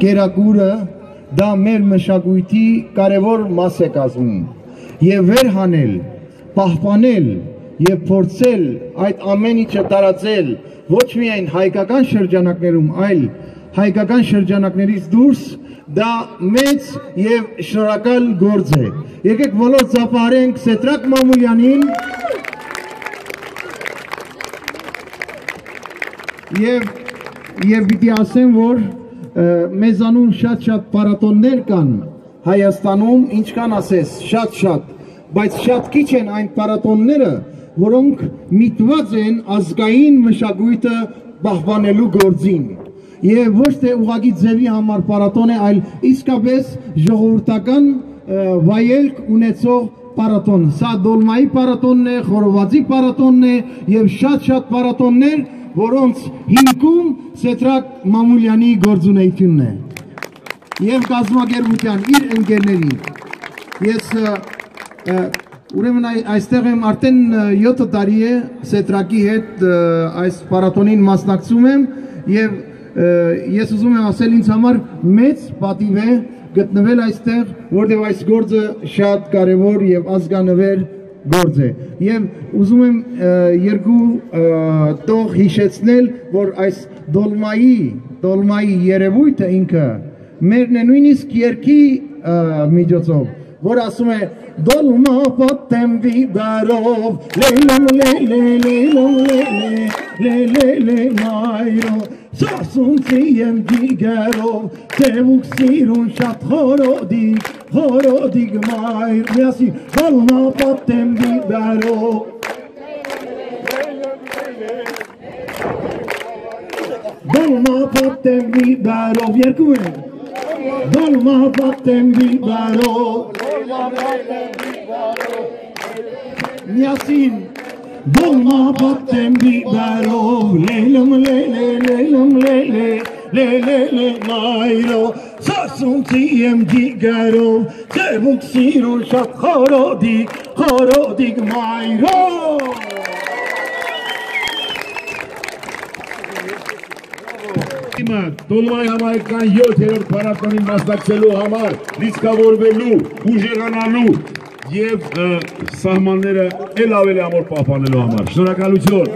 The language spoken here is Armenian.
կերակուրը դա մեր մշակույթի կարևոր մաս է կազմում եւ վերհանել, պահպանել եւ փորձել այդ ամեն ինչը տարածել ոչ միայն հայկական շրջանակներում, այլ հայկական շրջանակներից դուրս դա մեծ եւ շնորհակալ գործ է։ Եկեք բոլոր ծափարենք Սեդրակ Մամուլյանին եւ պիտի ասեմ, որ մեզանում շատ պարատոններ կան Հայաստանում, ինչքան ասես, շատ, բայց շատ քիչ են այն պարատոնները, որոնք միտված են ազգային մշակույթը պահպանելու գործին։ Եվ ոչ թե ուղղակի ձևի համար պարատոն է, այլ իսկապես ժողովրդական վայելք ունեցող պարատոն։ Սա Դոլմայի պարատոնն է, Խորովածի պարատոնն է եւ շատ պարատոններ, որոնց հիմքում Սեդրակ Մամուլյանի գործունեությունն է եւ կազմակերպության իր ընկերների։ Ես ուրեմն այստեղ եմ արդեն 7 տարի է Սեդրակի հետ այս պարատոնին մասնակցում եմ եւ ես ուզում եմ ասել ինձ համար մեծ պատիվ է գտնվել այստեղ, որտեղ այս գործը շատ կարևոր եւ ազգանվեր գործ է եւ ուզում եմ երկու տող հիշեցնել, որ այս Դոլմայի երևույթը ինքը մերն է նույնիսկ երկի միջոցով, որ ասում է Դոլմա պատեմ վիբարով լելում մայրո սասունցի եմ դիգերով տևուկ սիրուն շատ խորոդիգ մայր միասին Դոլմա պատեմ վիբարով Դոլմա պատեմ վիբարով երկու են Դոլմա պատեմ վիբարով միասին Դոլմա պատեմ վիբարով լելում մայրո սասունցի եմ դիգերով տևուկ սիրուն շատ խորոդիգ մայրո Դոլմայի համայնքան 7-րդ փառատոնին մասնակցելու համար, լիցքավորվելու, ուժեղանալու եւ սահմանները ել ավելի ամուր պահպանելու համար։ Շնորհակալություն։